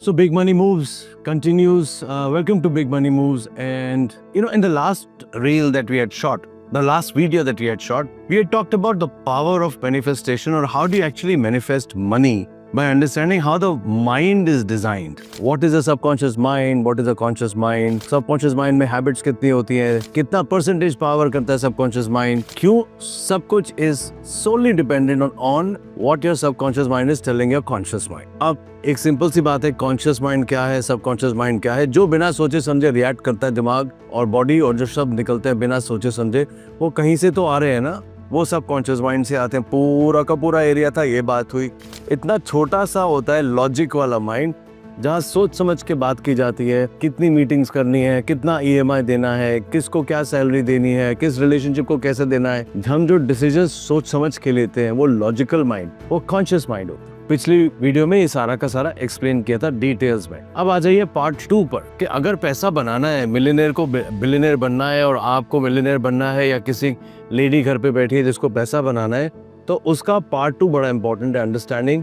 So Big Money Moves continues. Welcome to Big Money Moves. And in the last reel that we had shot, the last video that we had shot, we had talked about the power of manifestation, or how do you actually manifest money by understanding how the mind is designed. What is a subconscious mind? What is a conscious mind? Subconscious mind में habits कितनी होती है? कितना percentage power करता है subconscious mind? क्यों सब कुछ is solely dependent on what your subconscious mind is telling your conscious mind. अब एक सिंपल सी बात है, कॉन्शियस माइंड क्या है, सबकॉन्शियस माइंड क्या है? जो बिना सोचे समझे रिएक्ट करता है दिमाग और बॉडी, और जो शब्द निकलते हैं बिना सोचे समझे, वो कहीं से तो आ रहे हैं ना, वो सब कॉन्शियस माइंड से आते हैं। पूरा का पूरा एरिया था, ये बात हुई। इतना छोटा सा होता है लॉजिक वाला माइंड, जहाँ सोच समझ के बात की जाती है, कितनी मीटिंग्स करनी है, कितना ईएमआई देना है, किसको क्या सैलरी देनी है, किस रिलेशनशिप को कैसे देना है। हम जो डिसीजन सोच समझ के लेते हैं वो लॉजिकल माइंड, वो कॉन्शियस माइंड होता है। पिछली वीडियो में ये सारा का सारा एक्सप्लेन किया था डिटेल्स में। अब आ जाइए पार्ट 2 पर, कि अगर पैसा बनाना है, मिलियनेयर को बिलियनेयर बनना है, और आपको मिलियनेयर बनना है, या किसी लेडी घर पे बैठी है जिसको पैसा बनाना है, तो उसका पार्ट 2 बड़ा इंपॉर्टेंट है। अंडरस्टैंडिंग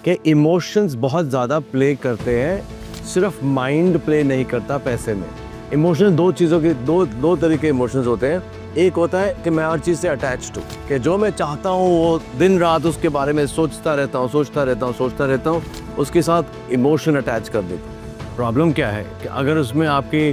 कि इमोशंस बहुत ज़्यादा प्ले करते हैं, सिर्फ माइंड प्ले नहीं करता पैसे में। इमोशंस दो चीज़ों के दो तरह के इमोशंस होते हैं। एक होता है कि मैं हर चीज़ से अटैच्ड हूँ, कि जो मैं चाहता हूँ वो दिन रात उसके बारे में सोचता रहता हूँ, उसके साथ इमोशन अटैच कर देता हूँ। प्रॉब्लम क्या है कि अगर उसमें आपकी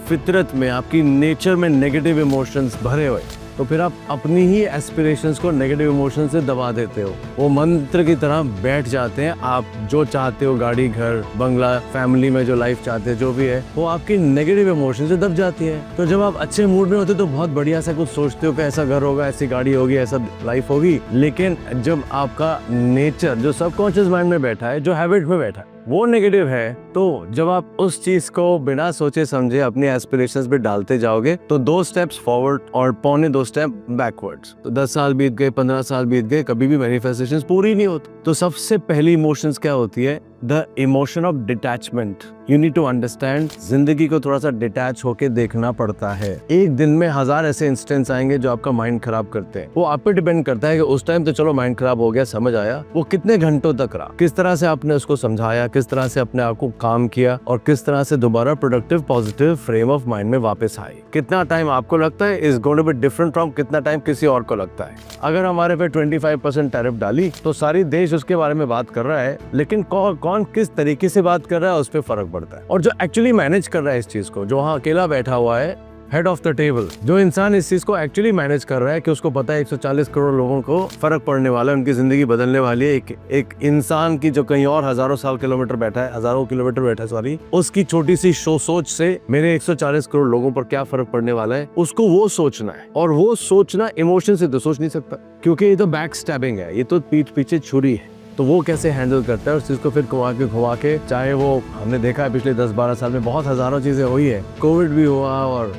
फितरत में, आपकी नेचर में नेगेटिव इमोशंस भरे हुए, तो फिर आप अपनी ही एस्पिरेशंस को नेगेटिव इमोशन से दबा देते हो। वो मंत्र की तरह बैठ जाते हैं। आप जो चाहते हो, गाड़ी, घर, बंगला, फैमिली में जो लाइफ चाहते हैं, जो भी है, वो आपकी नेगेटिव इमोशन से दब जाती है। तो जब आप अच्छे मूड में होते हो तो बहुत बढ़िया सा कुछ सोचते हो कि ऐसा घर होगा, ऐसी गाड़ी होगी, ऐसा लाइफ होगी। लेकिन जब आपका नेचर जो सबकॉन्शियस माइंड में बैठा है, जो हैबिट में बैठा है, वो नेगेटिव है, तो जब आप उस चीज को बिना सोचे समझे अपनी एस्पिरेशंस पे डालते जाओगे, तो 2 स्टेप्स फॉरवर्ड और 2.25 स्टेप बैकवर्ड्स। तो 10 साल बीत गए, 15 साल बीत गए, कभी भी मैनिफेस्टेशंस पूरी नहीं होती। तो सबसे पहली इमोशंस क्या होती है? The emotion of detachment. You need to understand, जिंदगी को थोड़ा सा डिटैच होके देखना पड़ता है। एक दिन में 1000 ऐसे इंस्टेंस आएंगे जो आपका माइंड खराब करते हैं। वो आप पे डिपेंड करता है कि उस टाइम तो चलो माइंड खराब हो गया, समझ आया, वो कितने घंटों तक रहा, किस तरह से आपने उसको समझाया, किस तरह से अपने आप को काम किया, और किस तरह से दोबारा productive positive frame of mind में वापस आए। कितना टाइम आपको लगता है is going to be different from कितना टाइम किसी और को लगता है। अगर हमारे पे 25% टैरिफ डाली तो सारी देश उसके बारे में बात कर रहा है, लेकिन कौन किस तरीके से बात कर रहा है उस पर फर्क पड़ता है। और जो एक्चुअली मैनेज कर रहा है इस चीज को, जो वहाँ अकेला बैठा हुआ है, हेड ऑफ द टेबल, जो इंसान इस चीज को एक्चुअली मैनेज कर रहा है, कि उसको पता है 140 करोड़ लोगों को फर्क पड़ने वाला है, उनकी जिंदगी बदलने वाली है। एक इंसान की जो कहीं और हजारों किलोमीटर बैठा है, सॉरी, उसकी छोटी सी सोच से मेरे 140 करोड़ लोगों पर क्या फर्क पड़ने वाला है, उसको वो सोचना है। और वो सोचना इमोशन से तो सोच नहीं सकता, क्योंकि ये तो बैक स्टैबिंग है, ये तो पीठ पीछे छुरी है। तो वो कैसे हैंडल करता है उस चीज को, फिर घुमा के, चाहे वो हमने देखा है पिछले 10-12 साल में बहुत हजारों चीजें हुई है। कोविड भी हुआ, और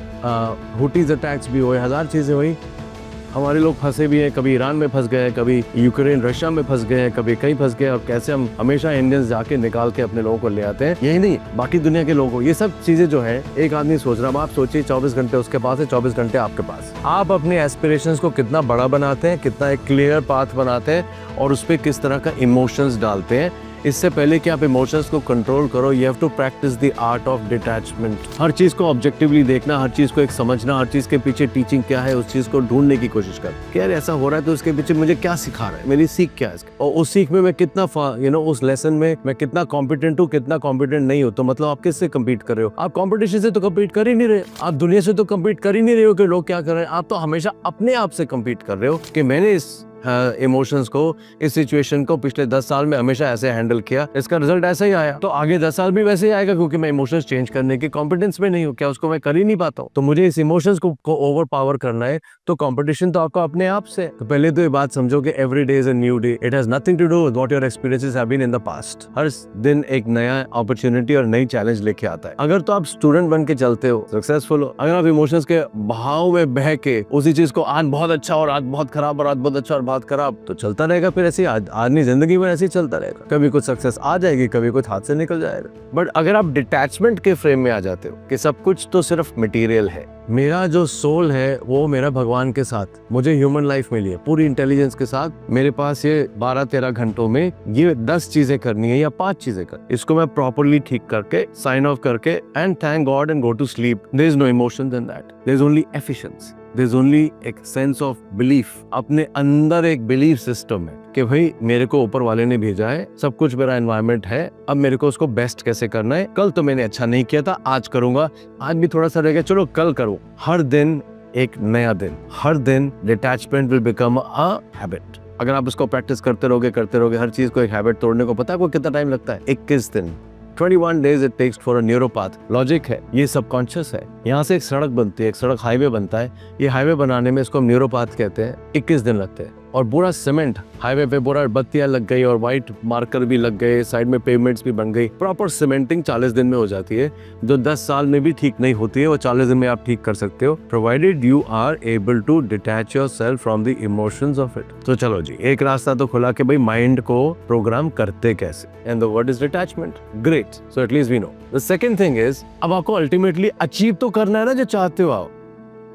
हुटीज अटैक्स भी हुए, 1000 चीजें हुई। हमारे लोग फंसे भी हैं, कभी ईरान में फंस गए, कभी यूक्रेन रशिया में फंस गए, कभी कहीं फंस गए, और कैसे हम हमेशा इंडियंस जाके निकाल के अपने लोगों को ले आते हैं। यही नहीं, बाकी दुनिया के लोगों को, ये सब चीजें जो है, एक आदमी सोच रहा है, आप सोचिए 24 घंटे उसके पास है, 24 घंटे आपके पास। आप अपने एस्पिरेशंस को कितना बड़ा बनाते हैं, कितना एक क्लियर पाथ बनाते हैं, और उस पर किस तरह का इमोशंस डालते हैं। इससे पहले कि आप इमोशंस को कंट्रोल करो, you have to practise the art of detachment. हर चीज को ऑब्जेक्टिवली देखना, हर चीज को एक समझना, हर चीज के पीछे टीचिंग क्या है, उस चीज को ढूंढने की कोशिश कर कि यार ऐसा हो रहा है तो उसके पीछे मुझे क्या सिखा रहा है, मेरी सीख क्या है, और उस सीख में मैं कितना उस लेसन में मैं कितना कॉम्पिटेंट हूँ, कितना कॉम्पिटेंट नहीं हूँ। तो मतलब आप किससे कम्पीट कर रहे हो? आप कॉम्पिटिशन से तो कम्पीट कर ही नहीं रहे, आप दुनिया से तो कम्पीट कर ही नहीं रहे हो कि लोग क्या कर रहे हैं। आप तो हमेशा अपने आप से कम्पीट कर रहे हो कि मैंने इस इमोशंस को, इस सिचुएशन को पिछले 10 साल में हमेशा ऐसे हैंडल किया, इसका रिजल्ट ऐसा ही आया, तो आगे 10 साल भी वैसे ही आएगा, क्योंकि मैं इमोशंस चेंज करने के कॉम्पिटेंस में नहीं हूँ। क्या उसको मैं कर ही नहीं पाता हूँ? तो मुझे इस इमोशंस को ओवर पावर करना है, तो कंपटीशन तो आपको अपने आप से। तो पहले तो ये बात समझो कि every day is a new day. It has nothing to do with what your experiences have been in the past. हर दिन एक नया अपॉर्चुनिटी और नई चैलेंज लेके आता है। अगर तो आप स्टूडेंट बन के चलते हो, सक्सेसफुल हो, अगर आप इमोशंस के बहाव में बह के उसी चीज को आज बहुत अच्छा और आज बहुत खराब और आज बहुत अच्छा और बहुत खराब, तो चलता रहेगा फिर ऐसे आदमी जिंदगी में ऐसे ही चलता रहेगा। कभी कुछ सक्सेस आ जाएगी, कभी कुछ हाथ से निकल जाएगा। बट अगर आप डिटैचमेंट के फ्रेम में आ जाते हो कि सब कुछ तो सिर्फ मटेरियल है, मेरा जो सोल है वो मेरा भगवान के साथ, मुझे ह्यूमन लाइफ मिली है पूरी इंटेलिजेंस के साथ, मेरे पास ये 12-13 घंटों में ये 10 चीजें करनी है या 5 चीजें करनी, इसको मैं प्रॉपरली ठीक करके साइन ऑफ करके and thank God and go to sleep. There is no emotions in that, there is only efficiency, there is only एक सेंस ऑफ बिलीफ। अपने अंदर एक बिलीफ सिस्टम है कि भाई मेरे को ऊपर वाले ने भेजा है, सब कुछ मेरा एनवायरनमेंट है, अब मेरे को उसको बेस्ट कैसे करना है। कल तो मैंने अच्छा नहीं किया था, आज करूंगा, आज भी थोड़ा सा रह गया, चलो कल करो। हर दिन एक नया दिन, हर दिन detachment will become a habit. अगर आप उसको प्रैक्टिस करते रहोगे, हर चीज को एक हैबिट तोड़ने को, पता है आपको कितना टाइम लगता है? 21 दिन, 21 days it takes for a neuropath। Logic है, ये सबकॉन्शियस है। यहाँ से एक सड़क बनती है, एक सड़क हाईवे बनता है, ये हाईवे बनाने में इसको हम न्यूरोपाथ कहते हैं, 21 दिन लगते हैं। और पूरा सीमेंट हाईवे पे, पूरा बत्तियां लग गई और व्हाइट मार्कर भी लग गए, साइड में पेवमेंट्स भी बन गई, प्रॉपर सीमेंटिंग 40 दिन में हो जाती है। जो 10 साल में भी ठीक नहीं होती है वो 40 दिन में आप ठीक कर सकते हो, provided you are able to detach yourself from the emotions of it. तो चलो जी, एक रास्ता तो खुला कि भाई माइंड को प्रोग्राम करते कैसे, and the word is detachment. Great, so at least we know. The second thing is, अब आपको अल्टीमेटली अचीव तो करना है ना जो चाहते हो आप,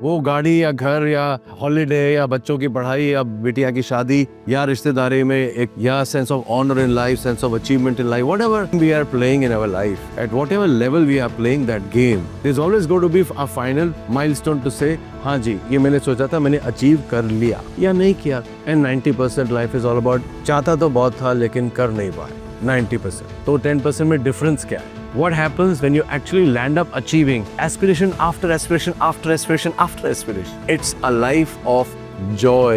वो गाड़ी या घर या हॉलिडे या बच्चों की पढ़ाई या बिटिया की शादी या रिश्तेदारी में एक, या sense of honour in life, sense of achievement in life, whatever we are playing in our life, at whatever level we are playing that game, there is always going to be a final milestone to say हाँ जी ये मैंने सोचा था, मैंने achieve कर लिया या नहीं किया। And 90% life is all about चाहता तो बहुत था लेकिन कर नहीं पाया, 90%। तो 10% में डिफरेंस क्या है? What happens when you actually land up achieving aspiration after aspiration after aspiration after aspiration? It's a life of joy.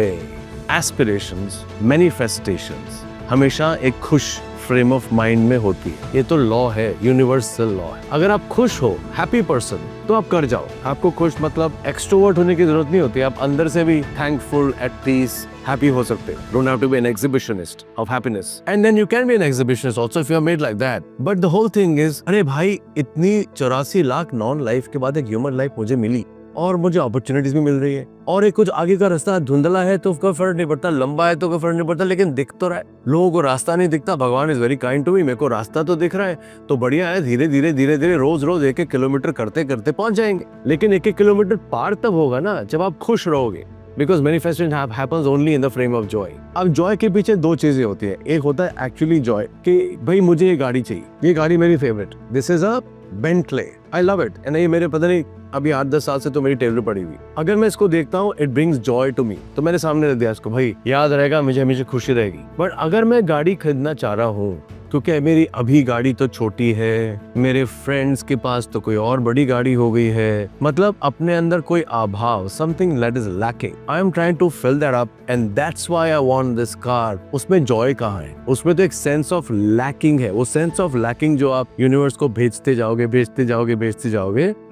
Aspirations, manifestations, हमेशा एक खुश फ्रेम ऑफ माइंड में होती है। ये तो लॉ है, यूनिवर्सल लॉ है। अगर आप खुश हो, हैप्पी पर्सन, तो आप कर जाओ। आपको खुश मतलब एक्सट्रोवर्ट होने की जरूरत नहीं होती, आप अंदर से भी थैंकफुल, एट पीस, हैप्पी हो सकते हैं। Don't have to be an exhibitionist of happiness. And then you can be an exhibitionist also if you are made like that. But the whole thing is, अरे भाई इतनी 84 lakh non life के बाद एक human life मुझे मिली और मुझे opportunities भी मिल रही है, और एक कुछ आगे का रास्ता धुंधला है तो उसका फर्क नहीं पड़ता, लंबा है तो कोई फर्क नहीं पड़ता, लेकिन दिख तो रहा है। लोगों को रास्ता नहीं दिखता, Bhagwan is very kind to me, मेरे को रास्ता तो दिख रहा है तो बढ़िया है, धीरे धीरे रोज 1-1 किलोमीटर करते करते पहुंच जाएंगे। लेकिन 1-1 किलोमीटर पार तब होगा ना जब आप खुश रहोगे, because manifestation happens only in the frame of Joy. अब जॉय के पीछे 2 चीजें होती है, एक होता है एक्चुअली जॉय कि भाई मुझे ये गाड़ी चाहिए, ये गाड़ी मेरी favourite, this is a Bentley, I love it, and ये मेरे पता नहीं अभी 8-10 साल से तो मेरी टेबल पड़ी हुई, अगर मैं इसको देखता हूँ it brings joy to me, तो मैंने सामने रख दिया इसको, भाई याद रहेगा, मुझे हमेशा खुशी रहेगी। बट अगर मैं गाड़ी खरीदना चाह रहा हूँ क्योंकि मेरी अभी गाड़ी तो छोटी है, मेरे फ्रेंड्स के पास तो कोई और बड़ी गाड़ी हो गई है, मतलब अपने अंदर कोई अभाव, something that is lacking, I am trying to fill that up and that's why I want this car. उसमें जॉय कहाँ है? उसमें तो एक सेंस ऑफ लैकिंग है। वो सेंस ऑफ लैकिंग जो आप यूनिवर्स को भेजते जाओगे,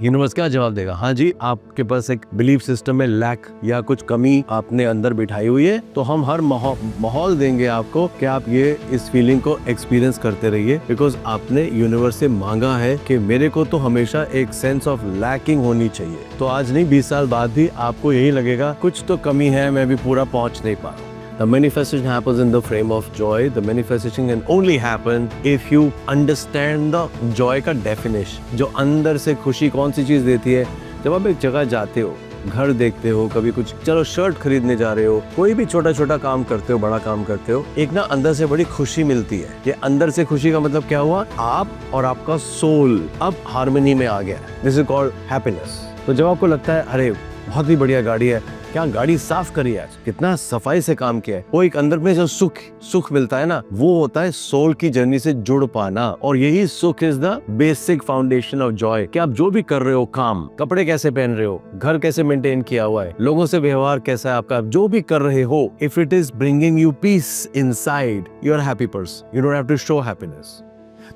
यूनिवर्स क्या जवाब देगा? हाँ जी, आपके पास एक बिलीफ सिस्टम में लैक या कुछ कमी आपने अंदर बिठाई हुई है, तो हम हर माहौल देंगे आपको कि आप ये इस फीलिंग को एक्सपीरियंस करते रहिए, बिकॉज आपने यूनिवर्स से मांगा है कि मेरे को तो हमेशा एक सेंस ऑफ लैकिंग होनी चाहिए। तो आज नहीं 20 साल बाद भी आपको यही लगेगा कुछ तो कमी है, मैं भी पूरा पहुंच नहीं पा रहा। The manifestation happens in the frame of joy. The manifestation can only happen if you understand the joy का definition. जो अंदर से खुशी कौन सी चीज देती है? जब आप एक जगह जाते हो, घर देखते हो, कभी कुछ चलो शर्ट खरीदने जा रहे हो, कोई भी छोटा काम करते हो, बड़ा काम करते हो, एक ना अंदर से बड़ी खुशी मिलती है। ये अंदर से खुशी का मतलब क्या हुआ? आप और आपका सोल अब हार्मनी में आ गया। This is called happiness. तो जब आपको लगता है अरे बहुत ही बढ़िया गाड़ी है, क्या गाड़ी साफ करी है, कितना सफाई से काम किया है, वो एक अंदर में जो सुख मिलता है ना, वो होता है सोल की जर्नी से जुड़ पाना। और यही सुख is the basic foundation of Joy. कि आप जो भी कर रहे हो काम, कपड़े कैसे पहन रहे हो, घर कैसे मेंटेन किया हुआ है, लोगों से व्यवहार कैसा है आपका, जो भी कर रहे हो, if it is bringing you peace inside, you are happy person, you don't have to show happiness.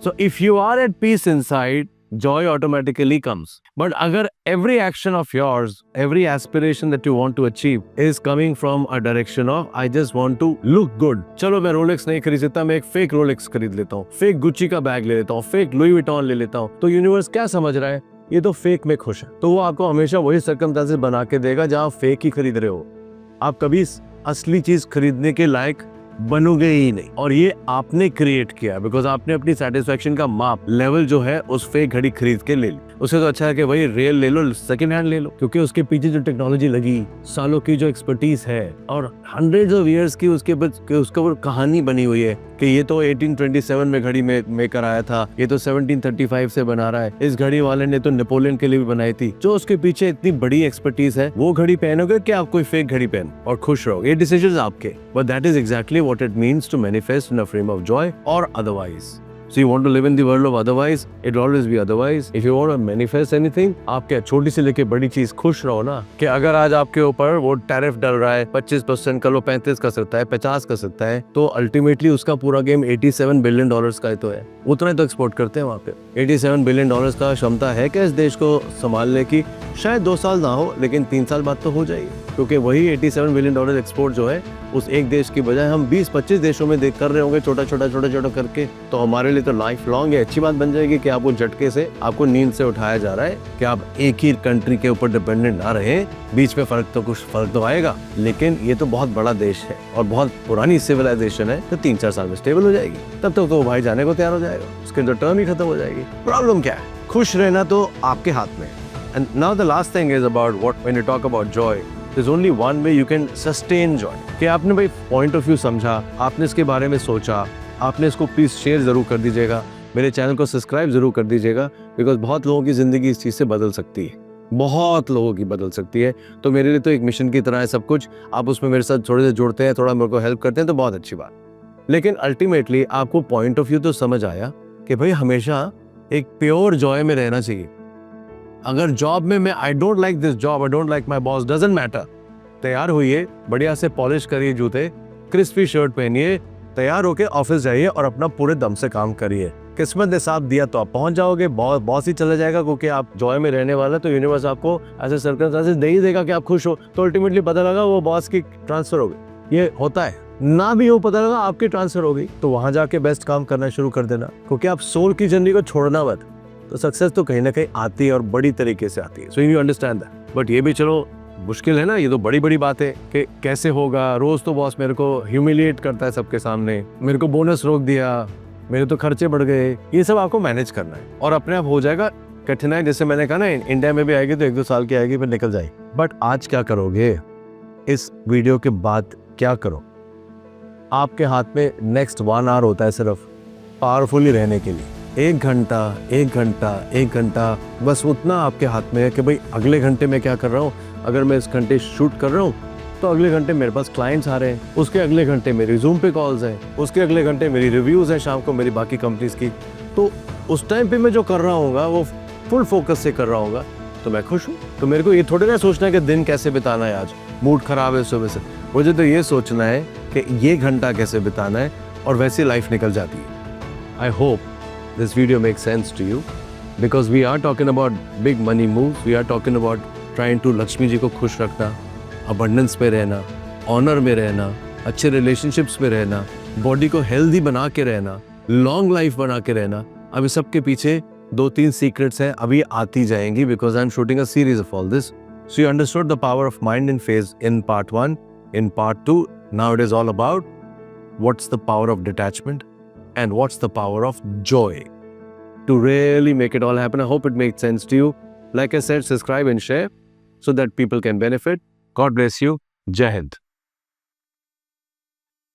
So if you are at peace inside, joy automatically comes. But agar every action of yours, every aspiration that you want to achieve is coming from a direction of I just want to look good. चलो मैं Rolex नहीं खरीद सकता, मैं एक fake Rolex खरीद लेता हूँ, फेक गुच्ची का बैग ले लेता हूँ, फेक लुई विटॉन ले लेता हूँ, तो यूनिवर्स क्या समझ रहा है? ये तो फेक में खुश है, तो वो आपको हमेशा वही सर्कमस्टेंसेस बना के देगा जहाँ फेक ही खरीद रहे हो। आप कभी असली चीज खरीदने के लायक बनोगे ही नहीं। और ये आपने क्रिएट किया बिकॉज आपने अपनी सेटिस्फेक्शन का माप लेवल जो है उस फेक घड़ी खरीद के ले ली। उससे तो अच्छा है कि भाई रियल ले लो, सेकंड हैंड ले लो, क्योंकि उसके पीछे जो टेक्नोलॉजी लगी, सालों की जो एक्सपर्टीज है और हंड्रेड्स ऑफ इयर्स की उसके ऊपर कहानी बनी हुई है कि ये तो 1827 में घड़ी में मेकर आया था, ये तो 1735 से बना रहा है, इस घड़ी वाले ने तो नेपोलियन के लिए भी बनाई थी। जो उसके पीछे इतनी बड़ी एक्सपर्टीज है, वो घड़ी पहनोगे कि आप कोई फेक घड़ी पहन और खुश रहोगे, ये डिसीजन आपके। But that is exactly what it means to manifest in a frame of joy और otherwise. So you want to live in the world of otherwise, it will always be otherwise. If you want to manifest anything, आप क्या छोटी से लेके बड़ी चीज खुश रहो ना। कि अगर आज आपके ऊपर वो टैरिफ डल रहा है 25%, कल वो 35 कर सकता है, 50 कर सकता है, तो अल्टीमेटली उसका पूरा गेम 87 बिलियन डॉलर्स का ही तो है। उतना तो एक्सपोर्ट करते हैं वहाँ पे। 87 बिलियन डॉलर्स का क्षमता है क्या इस देश को संभालने की? शायद 2 साल ना हो, लेकिन 3 साल बाद तो हो जाएगी, क्योंकि वही 87 बिलियन डॉलर एक्सपोर्ट जो है उस एक देश की बजाय हम 20-25 देशों में देख कर रहे होंगे, छोटा छोटा करके। तो हमारे लिए तो लाइफ लॉन्ग ये अच्छी बात बन जाएगी कि आपको झटके से, आपको नींद से उठाया जा रहा है कि आप एक ही कंट्री के ऊपर डिपेंडेंट ना रहे। बीच में कुछ फर्क तो आएगा, लेकिन ये तो बहुत बड़ा देश है और बहुत पुरानी सिविलाइजेशन है, तो 3-4 साल में स्टेबल हो जाएगी। तब तक तो भाई जाने को तैयार हो जाएगा, उसके तो टर्म ही खत्म हो जाएगी। प्रॉब्लम क्या है? खुश रहना तो आपके हाथ में। And now the last thing is about what when you talk about Joy, there's only one way you can sustain joy। कि आपने भाई पॉइंट ऑफ व्यू समझा, आपने इसके बारे में सोचा, आपने इसको प्लीज शेयर जरूर कर दीजिएगा, मेरे चैनल को सब्सक्राइब जरूर कर दीजिएगा, बिकॉज बहुत लोगों की जिंदगी इस चीज से बदल सकती है, बहुत लोगों की बदल सकती है। तो मेरे लिए तो एक मिशन की तरह है सब कुछ। आप उसमें मेरे साथ थोड़े से जुड़ते हैं, थोड़ा मेरे को हेल्प करते हैं तो बहुत अच्छी बात। लेकिन अल्टीमेटली आपको पॉइंट ऑफ व्यू तो समझ आया कि भाई हमेशा एक प्योर जॉय में रहना चाहिए। अगर जॉब में मैं I don't like this job, I don't like my boss, doesn't matter, तैयार होइए, बढ़िया से पॉलिश करिए जूते, क्रिस्पी शर्ट पहनिए, तैयार होके ऑफिस जाइए और अपना पूरे दम से काम करिए। किस्मत ने साथ दिया तो आप पहुंच जाओगे, बॉस ही चला जाएगा, क्योंकि आप जॉय में रहने वाला, तो यूनिवर्स आपको ऐसे सर्कमस्टेंसेस दे ही देगा कि आप खुश हो। तो अल्टीमेटली पता लगा वो बॉस की ट्रांसफर हो गई, ये होता है। ना भी हो पता लगा आपकी ट्रांसफर हो गई, तो वहां जाके बेस्ट काम करना शुरू कर देना, क्योंकि आप सोल की जर्नी को छोड़ना मत। तो सक्सेस तो कहीं ना कहीं आती है और बड़ी तरीके से आती है। So you understand that. But ये भी चलो मुश्किल है ना, ये तो बड़ी बड़ी बात है कि कैसे होगा। रोज तो बॉस मेरे को ह्यूमिलिएट करता है सबके सामने, मेरे को बोनस रोक दिया, मेरे तो खर्चे बढ़ गए, ये सब आपको मैनेज करना है और अपने आप हो जाएगा। कठिनाई जैसे मैंने कहा ना, इंडिया में भी आएगी तो 1-2 साल की आएगी, फिर निकल जाएगी। बट आज क्या करोगे? इस वीडियो के बाद क्या करो? आपके हाथ में नेक्स्ट 1 आवर होता है सिर्फ पावरफुली रहने के लिए। 1 घंटा बस उतना आपके हाथ में है कि भाई अगले घंटे में क्या कर रहा हूँ। अगर मैं इस घंटे शूट कर रहा हूँ तो अगले घंटे मेरे पास क्लाइंट्स आ रहे हैं, उसके अगले घंटे मेरी जूम पे कॉल्स हैं, उसके अगले घंटे मेरी रिव्यूज़ हैं शाम को मेरी बाकी कंपनीज की। तो उस टाइम पे मैं जो कर रहा हूँ वो फुल फोकस से कर रहा हूँ, तो मैं खुश हूँ। तो मेरे को ये थोड़ी ना सोचना है कि दिन कैसे बिताना है, आज मूड खराब है सुबह से। मुझे तो ये सोचना है कि ये घंटा कैसे बिताना है, और वैसी लाइफ निकल जाती है। I hope this video makes sense to you, because we are talking about big money moves, we are talking about trying to Lakshmi ji को खुश रखना, abundance पे रहना, ऑनर में रहना, अच्छे रिलेशनशिप्स में रहना, बॉडी को हेल्दी बना के रहना, लॉन्ग लाइफ बना के रहना। अब इस सब के पीछे 2-3 सीक्रेट्स हैं, अभी आती जाएंगी, because I am shooting a series of all this. So you understood the power of mind in phase in part 1, in part 2 now it is all about what's the power of detachment and what's the power of joy to really make it all happen. I hope it made sense to you. Like I said, subscribe and share so that people can benefit. God bless you. Jai Hind.